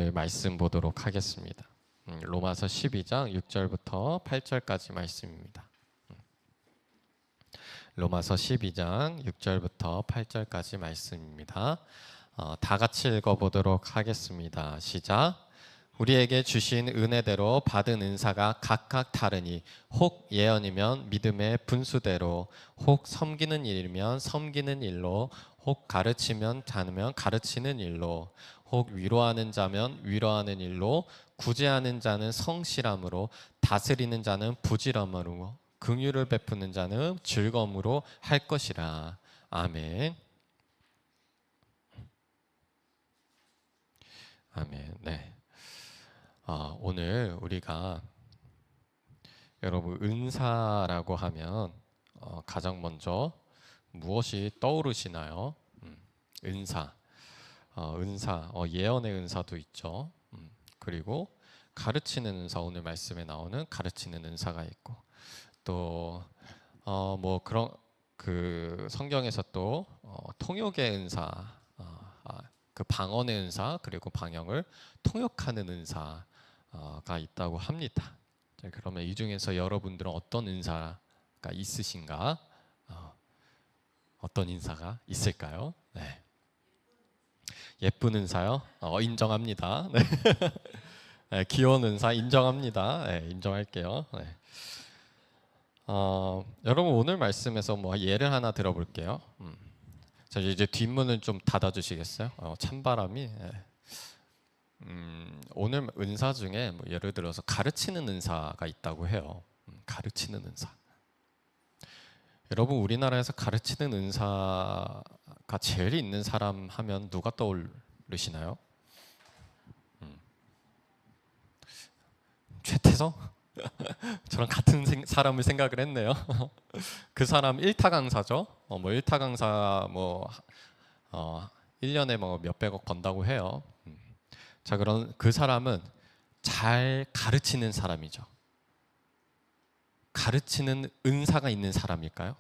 오늘 말씀 보도록 하겠습니다. 로마서 12장 6절부터 8절까지 말씀입니다. 로마서 12장 6절부터 8절까지 말씀입니다. 다 같이 읽어보도록 하겠습니다. 시작. 우리에게 주신 은혜대로 받은 은사가 각각 다르니 혹 예언이면 믿음의 분수대로, 혹 섬기는 일이면 섬기는 일로, 혹 가르치면 자면 가르치는 일로, 혹 위로하는 자면 위로하는 일로, 구제하는 자는 성실함으로, 다스리는 자는 부지런함으로, 긍휼을 베푸는 자는 즐거움으로 할 것이라. 아멘. 아멘. 네. 오늘 우리가 여러분 은사라고 하면 가장 먼저 무엇이 떠오르시나요? 은사. 예언의 은사도 있죠. 그리고 가르치는 은사, 오늘 말씀에 나오는 가르치는 은사가 있고, 또 뭐 그런 그 성경에서 또 통역의 은사, 그 방언의 은사, 그리고 방언을 통역하는 은사가 있다고 합니다. 자, 그러면 이 중에서 여러분들은 어떤 은사가 있으신가? 어떤 인사가 있을까요? 네. 예쁜 은사요? 인정합니다. 네. 네, 귀여운 은사 인정합니다. 네, 인정할게요. 네. 여러분 오늘 말씀에서 뭐 예를 하나 들어볼게요. 자, 이제 뒷문을 좀 닫아주시겠어요? 찬바람이. 네. 오늘 은사 중에 뭐 예를 들어서 가르치는 은사가 있다고 해요. 가르치는 은사. 여러분 우리나라에서 가르치는 은사가 제일 있는 사람 하면 누가 떠오르시나요? 최태성? 저랑 같은 사람을 생각을 했네요. 그 사람 1타 강사죠. 뭐 1타 강사 뭐 1년에 뭐 몇백억 번다고 해요. 자, 그런 그 사람은 잘 가르치는 사람이죠. 가르치는 은사가 있는 사람일까요?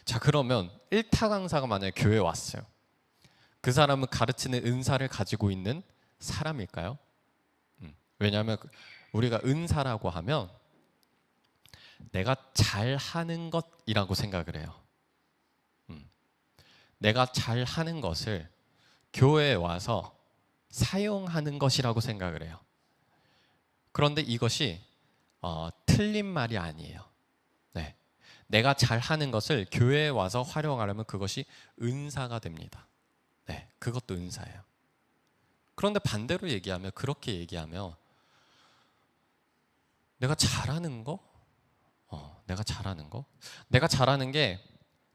자, 그러면 1타 강사가 만약에 교회에 왔어요. 그 사람은 가르치는 은사를 가지고 있는 사람일까요? 왜냐하면 우리가 은사라고 하면 내가 잘하는 것이라고 생각을 해요. 내가 잘하는 것을 교회에 와서 사용하는 것이라고 생각을 해요. 그런데 이것이 틀린 말이 아니에요. 네. 내가 잘하는 것을 교회에 와서 활용하려면 그것이 은사가 됩니다. 네, 그것도 은사예요. 그런데 반대로 얘기하면, 그렇게 얘기하면 내가 잘하는 거? 내가 잘하는 게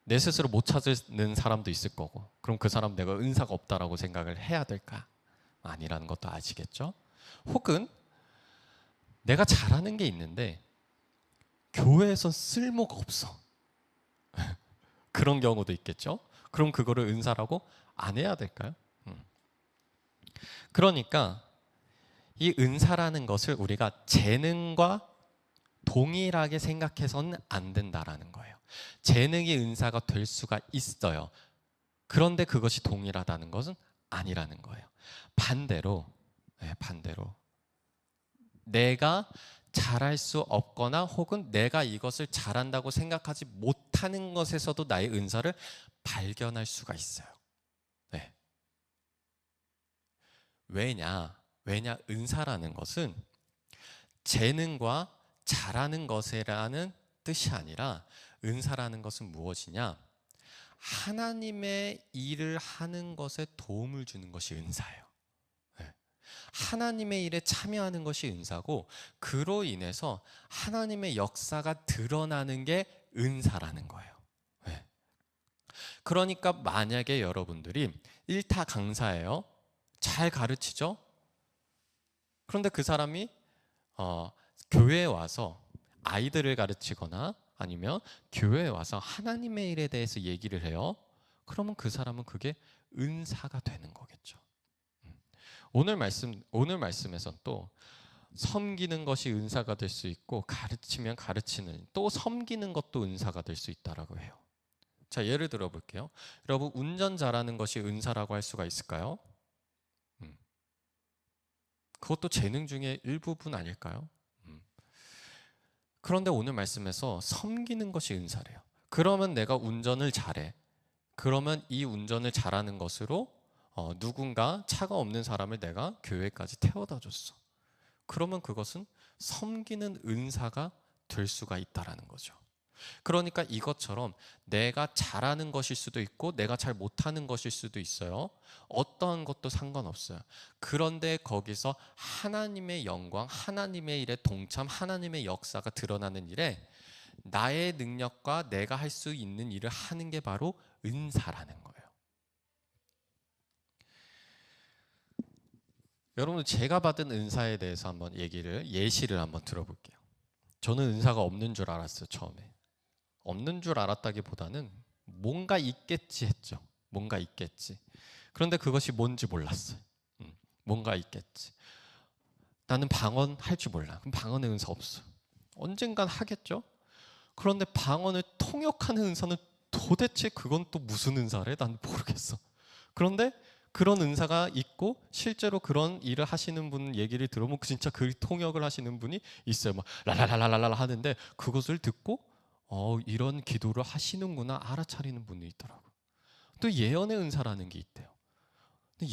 내 스스로 못 찾는 사람도 있을 거고, 그럼 그 사람 내가 은사가 없다라고 생각을 해야 될까? 아니라는 것도 아시겠죠? 혹은 내가 잘하는 게 있는데 교회에선 쓸모가 없어. 그런 경우도 있겠죠? 그럼 그거를 은사라고 안 해야 될까요? 그러니까 이 은사라는 것을 우리가 재능과 동일하게 생각해서는 안 된다라는 거예요. 재능이 은사가 될 수가 있어요. 그런데 그것이 동일하다는 것은 아니라는 거예요. 반대로 내가 잘할 수 없거나 혹은 내가 이것을 잘한다고 생각하지 못하는 것에서도 나의 은사를 발견할 수가 있어요. 네. 왜냐 은사라는 것은 재능과 잘하는 것이라는 뜻이 아니라, 은사라는 것은 무엇이냐? 하나님의 일을 하는 것에 도움을 주는 것이 은사예요. 네. 하나님의 일에 참여하는 것이 은사고, 그로 인해서 하나님의 역사가 드러나는 게 은사라는 거예요. 네. 그러니까 만약에 여러분들이 1타 강사예요. 잘 가르치죠? 그런데 그 사람이 교회에 와서 아이들을 가르치거나 아니면 교회에 와서 하나님의 일에 대해서 얘기를 해요. 그러면 그 사람은 그게 은사가 되는 거겠죠. 오늘 말씀에선 또 섬기는 것이 은사가 될 수 있고, 가르치면 가르치는, 또 섬기는 것도 은사가 될 수 있다라고 해요. 자, 예를 들어 볼게요. 여러분 운전 잘하는 것이 은사라고 할 수가 있을까요? 그것도 재능 중에 일부분 아닐까요? 그런데 오늘 말씀에서 섬기는 것이 은사래요. 그러면 내가 운전을 잘해. 그러면 이 운전을 잘하는 것으로 누군가 차가 없는 사람을 내가 교회까지 태워다 줬어. 그러면 그것은 섬기는 은사가 될 수가 있다라는 거죠. 그러니까 이것처럼 내가 잘하는 것일 수도 있고 내가 잘 못하는 것일 수도 있어요. 어떠한 것도 상관없어요. 그런데 거기서 하나님의 영광, 하나님의 일에 동참, 하나님의 역사가 드러나는 일에 나의 능력과 내가 할 수 있는 일을 하는 게 바로 은사라는 거예요. 여러분, 제가 받은 은사에 대해서 한번 예시를 한번 들어볼게요. 저는 은사가 없는 줄 알았어요, 처음에. 없는 줄 알았다기보다는 뭔가 있겠지 했죠. 뭔가 있겠지. 그런데 그것이 뭔지 몰랐어요. 뭔가 있겠지. 나는 방언 할 줄 몰라. 그럼 방언의 은사 없어. 언젠간 하겠죠. 그런데 방언을 통역하는 은사는 도대체 그건 또 무슨 은사래? 난 모르겠어. 그런데 그런 은사가 있고 실제로 그런 일을 하시는 분 얘기를 들어보면 진짜 그 통역을 하시는 분이 있어요. 막 랄랄랄랄랄 하는데 그것을 듣고 이런 기도를 하시는구나 알아차리는 분이 있더라고요. 또 예언의 은사라는 게 있대요. 근데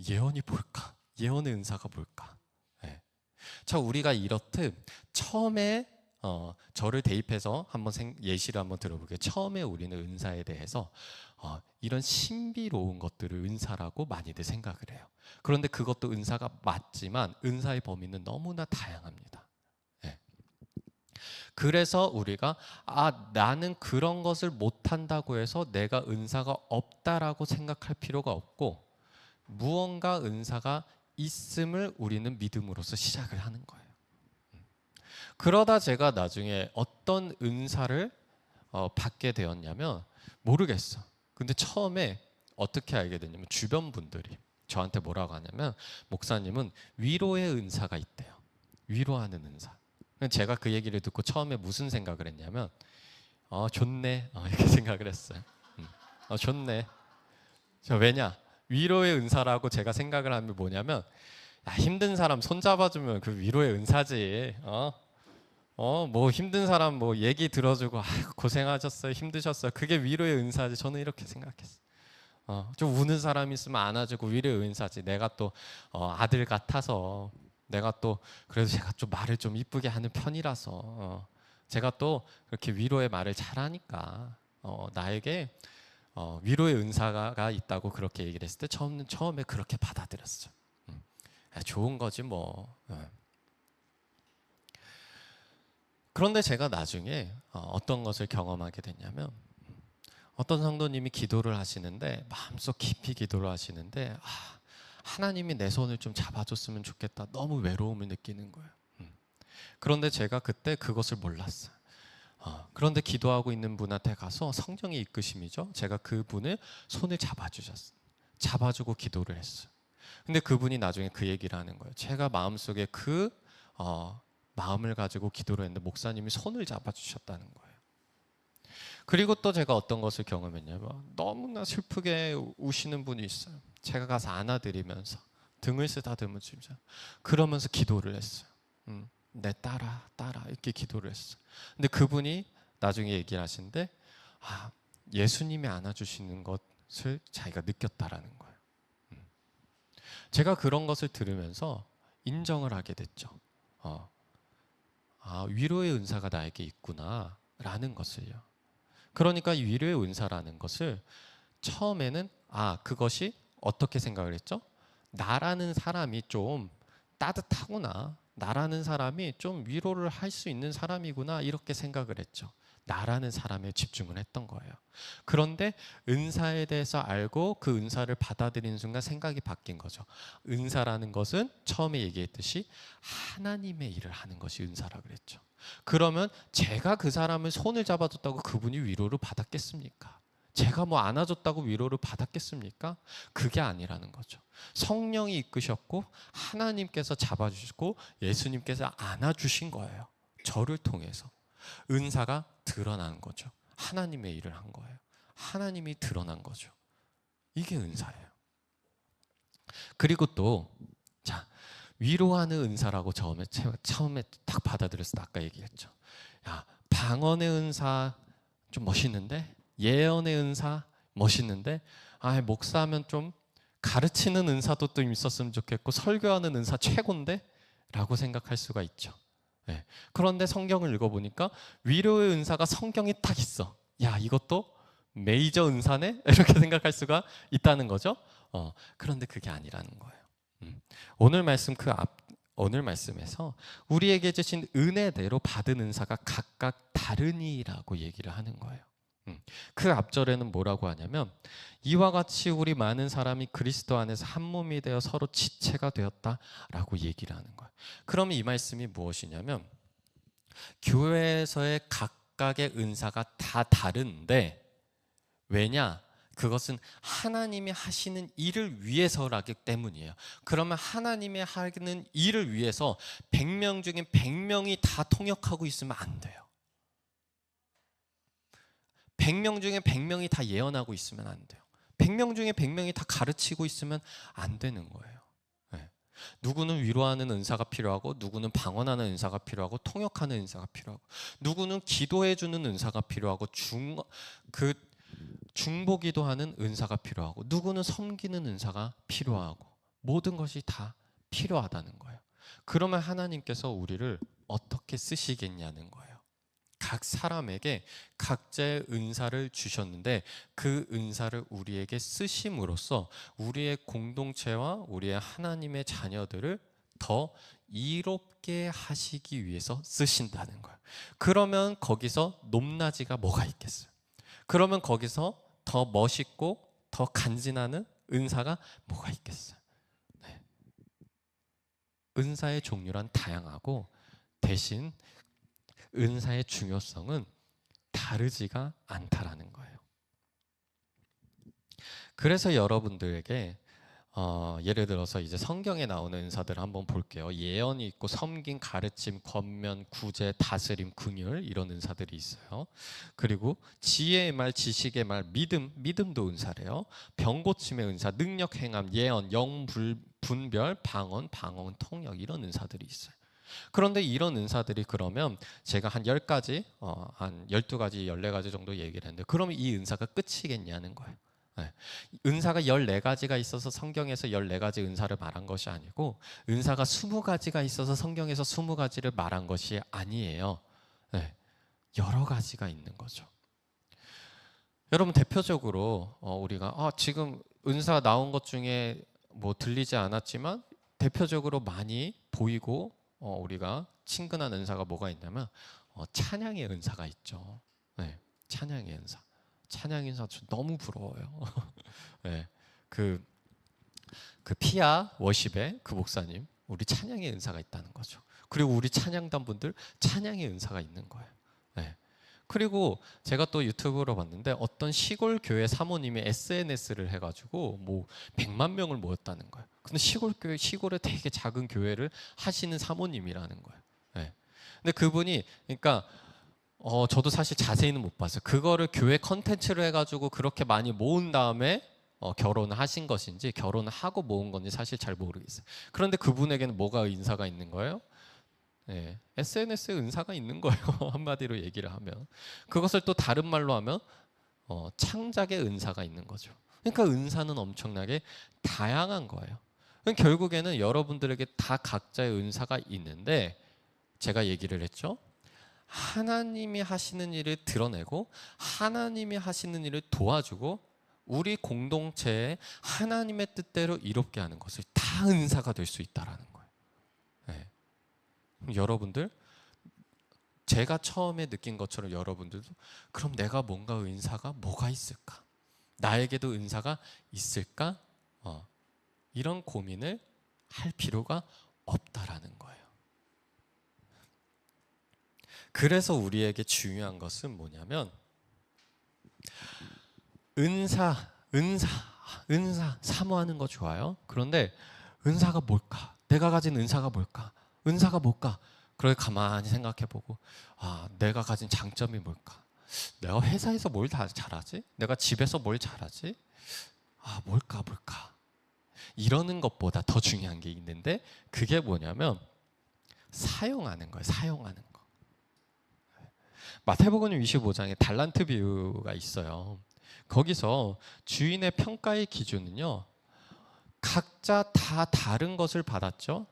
예언이 뭘까? 예언의 은사가 뭘까? 네. 자, 우리가 이렇듯 처음에 저를 대입해서 한번 예시를 한번 들어볼게요. 처음에 우리는 은사에 대해서 이런 신비로운 것들을 은사라고 많이들 생각을 해요. 그런데 그것도 은사가 맞지만 은사의 범위는 너무나 다양합니다. 그래서 우리가 나는 그런 것을 못한다고 해서 내가 은사가 없다라고 생각할 필요가 없고 무언가 은사가 있음을 우리는 믿음으로써 시작을 하는 거예요. 그러다 제가 나중에 어떤 은사를 받게 되었냐면 모르겠어. 근데 처음에 어떻게 알게 됐냐면 주변 분들이 저한테 뭐라고 하냐면 목사님은 위로의 은사가 있대요. 위로하는 은사. 제가 그 얘기를 듣고 처음에 무슨 생각을 했냐면 좋네 이렇게 생각을 했어요. 좋네. 왜냐? 위로의 은사라고 제가 생각을 하면 뭐냐면 힘든 사람 손잡아주면 그 위로의 은사지. 뭐 힘든 사람 뭐 얘기 들어주고 고생하셨어요, 힘드셨어요. 그게 위로의 은사지. 저는 이렇게 생각했어요. 좀 우는 사람 있으면 안아주고 위로의 은사지. 내가 또 아들 같아서 내가 또 그래도 제가 좀 말을 좀 이쁘게 하는 편이라서 제가 또 그렇게 위로의 말을 잘하니까 나에게 위로의 은사가 있다고 그렇게 얘기를 했을 때 처음에 그렇게 받아들였어요. 좋은 거지 뭐. 그런데 제가 나중에 어떤 것을 경험하게 됐냐면 어떤 성도님이 기도를 하시는데 마음속 깊이 기도를 하시는데 하나님이 내 손을 좀 잡아줬으면 좋겠다. 너무 외로움을 느끼는 거예요. 그런데 제가 그때 그것을 몰랐어요. 그런데 기도하고 있는 분한테 가서 성령의 이끄심이죠. 제가 그분을 손을 잡아주고 기도를 했어요. 근데 그분이 나중에 그 얘기를 하는 거예요. 제가 마음속에 마음을 가지고 기도를 했는데 목사님이 손을 잡아주셨다는 거예요. 그리고 또 제가 어떤 것을 경험했냐면 너무나 슬프게 우시는 분이 있어요. 제가 가서 안아드리면서 등을 쓰다듬어 주면서 그러면서 기도를 했어요. 내 따라 이렇게 기도를 했어요. 근데 그분이 나중에 얘기를 하시는데 예수님이 안아주시는 것을 자기가 느꼈다라는 거예요. 제가 그런 것을 들으면서 인정을 하게 됐죠. 위로의 은사가 나에게 있구나라는 것을요. 그러니까 위로의 은사라는 것을 처음에는 그것이 어떻게 생각을 했죠? 나라는 사람이 좀 따뜻하구나. 나라는 사람이 좀 위로를 할 수 있는 사람이구나 이렇게 생각을 했죠. 나라는 사람에 집중을 했던 거예요. 그런데 은사에 대해서 알고 그 은사를 받아들이는 순간 생각이 바뀐 거죠. 은사라는 것은 처음에 얘기했듯이 하나님의 일을 하는 것이 은사라고 그랬죠. 그러면 제가 그 사람을 손을 잡아줬다고 그분이 위로를 받았겠습니까? 제가 뭐 안아줬다고 위로를 받았겠습니까? 그게 아니라는 거죠. 성령이 이끄셨고 하나님께서 잡아주시고 예수님께서 안아주신 거예요. 저를 통해서. 은사가 드러난 거죠. 하나님의 일을 한 거예요. 하나님이 드러난 거죠. 이게 은사예요. 그리고 또 위로하는 은사라고 처음에 딱 받아들였을 때 아까 얘기했죠. 야, 방언의 은사 좀 멋있는데, 예언의 은사 멋있는데, 아, 목사하면 좀 가르치는 은사도 또 있었으면 좋겠고 설교하는 은사 최고인데? 라고 생각할 수가 있죠. 네. 그런데 성경을 읽어보니까 위로의 은사가 성경에 딱 있어. 야, 이것도 메이저 은사네? 이렇게 생각할 수가 있다는 거죠. 그런데 그게 아니라는 거예요. 오늘 오늘 말씀에서 우리에게 주신 은혜대로 받은 은사가 각각 다르니라고 얘기를 하는 거예요. 그 앞절에는 뭐라고 하냐면 이와 같이 우리 많은 사람이 그리스도 안에서 한 몸이 되어 서로 지체가 되었다라고 얘기를 하는 거예요. 그럼 이 말씀이 무엇이냐면 교회에서의 각각의 은사가 다 다른데 왜냐? 그것은 하나님이 하시는 일을 위해서라기 때문이에요. 그러면 하나님이 하는 일을 위해서 100명 중에 100명이 다 통역하고 있으면 안 돼요. 100명 중에 100명이 다 예언하고 있으면 안 돼요. 100명 중에 100명이 다 가르치고 있으면 안 되는 거예요. 네. 누구는 위로하는 은사가 필요하고 누구는 방언하는 은사가 필요하고 통역하는 은사가 필요하고 누구는 기도해주는 은사가 필요하고 중보기도 하는 은사가 필요하고 누구는 섬기는 은사가 필요하고 모든 것이 다 필요하다는 거예요. 그러면 하나님께서 우리를 어떻게 쓰시겠냐는 거예요. 각 사람에게 각자의 은사를 주셨는데 그 은사를 우리에게 쓰심으로써 우리의 공동체와 우리의 하나님의 자녀들을 더 이롭게 하시기 위해서 쓰신다는 거예요. 그러면 거기서 높낮이가 뭐가 있겠어요? 그러면 거기서 더 멋있고 더 간지나는 은사가 뭐가 있겠어요? 네. 은사의 종류란 다양하고 대신 은사의 중요성은 다르지가 않다라는 거예요. 그래서 여러분들에게 예를 들어서 이제 성경에 나오는 은사들을 한번 볼게요. 예언이 있고 섬김, 가르침, 권면, 구제, 다스림, 긍휼 이런 은사들이 있어요. 그리고 지혜의 말, 지식의 말, 믿음도 은사래요. 병 고침의 은사, 능력 행함, 예언, 분별, 방언, 통역 이런 은사들이 있어요. 그런데 이런 은사들이 그러면 제가 한 10가지, 한 12가지, 14가지 정도 얘기를 했는데 그러면 이 은사가 끝이겠냐는 거예요. 네. 은사가 14가지가 있어서 성경에서 14가지 은사를 말한 것이 아니고 은사가 20가지가 있어서 성경에서 20가지를 말한 것이 아니에요. 네. 여러 가지가 있는 거죠. 여러분 대표적으로 우리가 지금 은사 나온 것 중에 뭐 들리지 않았지만 대표적으로 많이 보이고 우리가 친근한 은사가 뭐가 있냐면 찬양의 은사가 있죠. 네. 찬양의 은사. 찬양의 은사 너무 부러워요. 네. 그 피아 워십의 그 목사님 우리 찬양의 은사가 있다는 거죠. 그리고 우리 찬양단 분들 찬양의 은사가 있는 거예요. 네. 그리고 제가 또 유튜브로 봤는데 어떤 시골 교회 사모님이 SNS를 해가지고 뭐 100만 명을 모였다는 거예요. 근데 시골에 되게 작은 교회를 하시는 사모님이라는 거예요. 네. 근데 그분이 그러니까 저도 사실 자세히는 못 봤어요. 그거를 교회 컨텐츠로 해가지고 그렇게 많이 모은 다음에 결혼을 하신 것인지 결혼을 하고 모은 건지 사실 잘 모르겠어요. 그런데 그분에게는 뭐가 은사가 있는 거예요? 네, SNS에 은사가 있는 거예요. 한마디로 얘기를 하면 그것을 또 다른 말로 하면 창작의 은사가 있는 거죠. 그러니까 은사는 엄청나게 다양한 거예요. 결국에는 여러분들에게 다 각자의 은사가 있는데 제가 얘기를 했죠. 하나님이 하시는 일을 드러내고 하나님이 하시는 일을 도와주고 우리 공동체에 하나님의 뜻대로 이롭게 하는 것을 다 은사가 될 수 있다라는 거예요. 네. 여러분들 제가 처음에 느낀 것처럼 여러분들도 그럼 내가 뭔가 은사가 뭐가 있을까? 나에게도 은사가 있을까? 이런 고민을 할 필요가 없다라는 거예요. 그래서 우리에게 중요한 것은 뭐냐면 은사 사모하는 거 좋아요. 그런데 은사가 뭘까? 내가 가진 은사가 뭘까? 은사가 뭘까? 그걸 가만히 생각해보고 내가 가진 장점이 뭘까? 내가 회사에서 뭘 다 잘하지? 내가 집에서 뭘 잘하지? 뭘까? 이러는 것보다 더 중요한 게 있는데 그게 뭐냐면 사용하는 거예요. 사용하는 거. 마태복음 25장에 달란트 비유가 있어요. 거기서 주인의 평가의 기준은요, 각자 다 다른 것을 받았죠.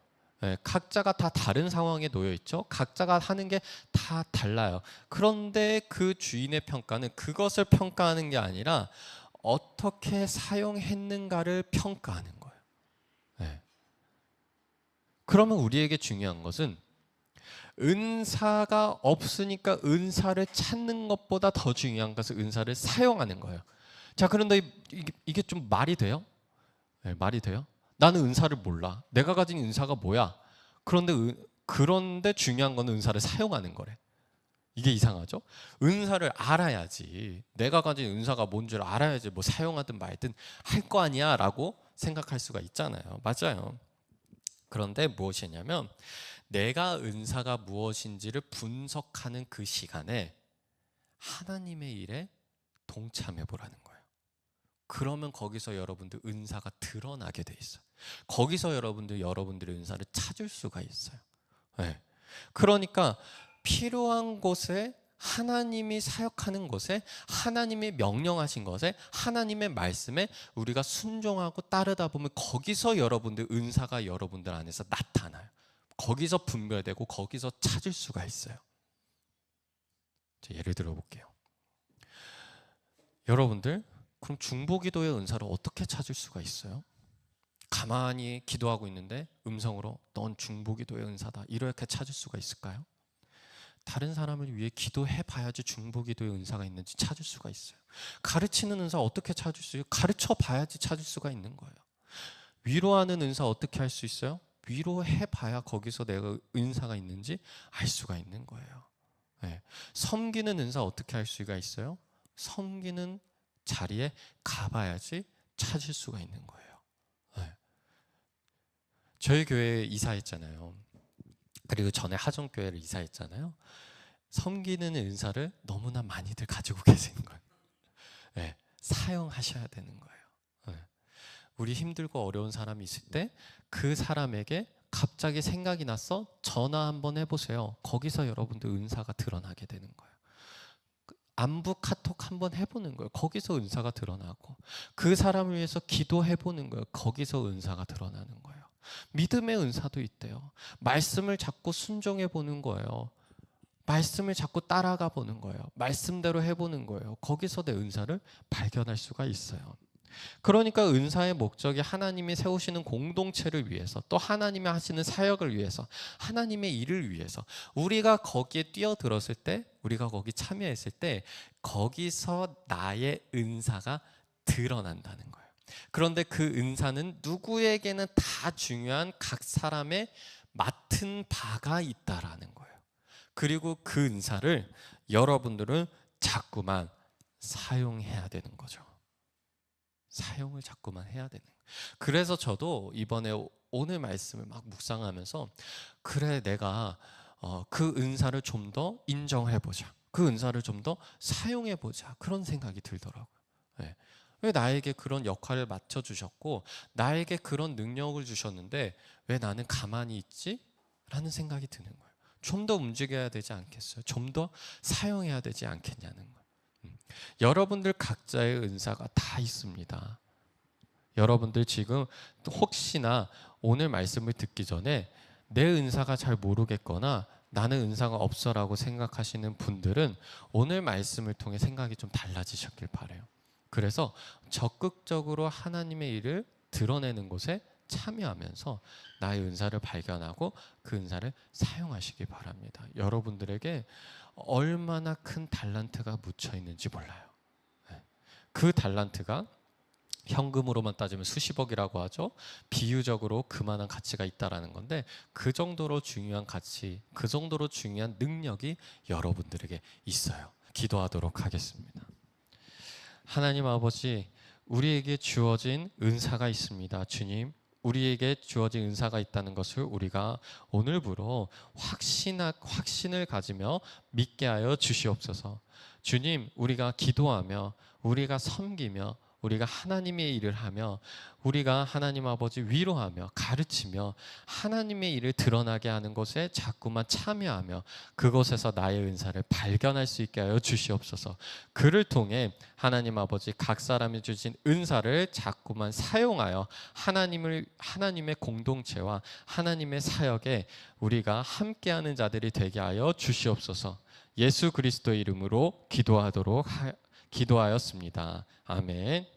각자가 다 다른 상황에 놓여 있죠. 각자가 하는 게 다 달라요. 그런데 그 주인의 평가는 그것을 평가하는 게 아니라 어떻게 사용했는가를 평가하는 거예요. 그러면 우리에게 중요한 것은 은사가 없으니까 은사를 찾는 것보다 더 중요한 것은 은사를 사용하는 거예요. 자, 그런데 이게 좀 말이 돼요? 말이 돼요? 나는 은사를 몰라. 내가 가진 은사가 뭐야? 그런데 중요한 건 은사를 사용하는 거래. 이게 이상하죠? 은사를 알아야지. 내가 가진 은사가 뭔 줄 알아야지 뭐 사용하든 말든 할 거 아니야 라고 생각할 수가 있잖아요. 맞아요. 그런데 무엇이냐면 내가 은사가 무엇인지를 분석하는 그 시간에 하나님의 일에 동참해 보라는 거예요. 그러면 거기서 여러분들 은사가 드러나게 돼 있어요. 거기서 여러분들의 은사를 찾을 수가 있어요. 그러니까 필요한 곳에 하나님이 사역하는 것에 하나님이 명령하신 것에 하나님의 말씀에 우리가 순종하고 따르다 보면 거기서 여러분들 은사가 여러분들 안에서 나타나요. 거기서 분별되고 거기서 찾을 수가 있어요. 예를 들어 볼게요. 여러분들 그럼 중보기도의 은사를 어떻게 찾을 수가 있어요? 가만히 기도하고 있는데 음성으로 넌 중보기도의 은사다 이렇게 찾을 수가 있을까요? 다른 사람을 위해 기도해 봐야지 중보기도의 은사가 있는지 찾을 수가 있어요. 가르치는 은사 어떻게 찾을 수 있어요? 가르쳐 봐야지 찾을 수가 있는 거예요. 위로하는 은사 어떻게 할 수 있어요? 위로해 봐야 거기서 내가 은사가 있는지 알 수가 있는 거예요. 섬기는 은사 어떻게 할 수가 있어요? 섬기는 자리에 가봐야지 찾을 수가 있는 거예요. 저희 교회에 이사했잖아요. 그리고 전에 하정교회를 이사했잖아요. 섬기는 은사를 너무나 많이들 가지고 계시는 거예요. 사용하셔야 되는 거예요. 우리 힘들고 어려운 사람이 있을 때 그 사람에게 갑자기 생각이 났어? 전화 한번 해보세요. 거기서 여러분들 은사가 드러나게 되는 거예요. 안부 카톡 한번 해보는 거예요. 거기서 은사가 드러나고 그 사람을 위해서 기도해보는 거예요. 거기서 은사가 드러나는 거예요. 믿음의 은사도 있대요. 말씀을 자꾸 순종해보는 거예요. 말씀을 자꾸 따라가 보는 거예요. 말씀대로 해보는 거예요. 거기서 내 은사를 발견할 수가 있어요. 그러니까 은사의 목적이 하나님이 세우시는 공동체를 위해서 또 하나님이 하시는 사역을 위해서 하나님의 일을 위해서 우리가 거기에 뛰어들었을 때 우리가 거기 참여했을 때 거기서 나의 은사가 드러난다는 거예요. 그런데 그 은사는 누구에게는 다 중요한 각 사람의 맡은 바가 있다라는 거예요. 그리고 그 은사를 여러분들은 자꾸만 사용해야 되는 거죠. 사용을 자꾸만 해야 되는 거예요. 그래서 저도 이번에 오늘 말씀을 막 묵상하면서 그래 내가 그 은사를 좀 더 인정해보자. 그 은사를 좀 더 사용해보자. 그런 생각이 들더라고요. 왜 나에게 그런 역할을 맡겨주셨고 나에게 그런 능력을 주셨는데 왜 나는 가만히 있지? 라는 생각이 드는 거예요. 좀 더 움직여야 되지 않겠어요? 좀 더 사용해야 되지 않겠냐는 거예요. 여러분들 각자의 은사가 다 있습니다. 여러분들 지금 혹시나 오늘 말씀을 듣기 전에 내 은사가 잘 모르겠거나 나는 은사가 없어라고 생각하시는 분들은 오늘 말씀을 통해 생각이 좀 달라지셨길 바라요. 그래서 적극적으로 하나님의 일을 드러내는 곳에 참여하면서 나의 은사를 발견하고 그 은사를 사용하시기 바랍니다. 여러분들에게 얼마나 큰 달란트가 묻혀 있는지 몰라요. 그 달란트가 현금으로만 따지면 수십억이라고 하죠. 비유적으로 그만한 가치가 있다라는 건데 그 정도로 중요한 가치, 그 정도로 중요한 능력이 여러분들에게 있어요. 기도하도록 하겠습니다. 하나님 아버지, 우리에게 주어진 은사가 있습니다. 주님, 우리에게 주어진 은사가 있다는 것을 우리가 오늘부로 확신을 가지며 믿게 하여 주시옵소서. 주님, 우리가 기도하며 우리가 섬기며 우리가 하나님의 일을 하며 우리가 하나님 아버지 위로하며 가르치며 하나님의 일을 드러나게 하는 것에 자꾸만 참여하며 그곳에서 나의 은사를 발견할 수 있게 하여 주시옵소서. 그를 통해 하나님 아버지 각 사람이 주신 은사를 자꾸만 사용하여 하나님의 공동체와 하나님의 사역에 우리가 함께하는 자들이 되게 하여 주시옵소서. 예수 그리스도의 이름으로 기도하였습니다. 아멘.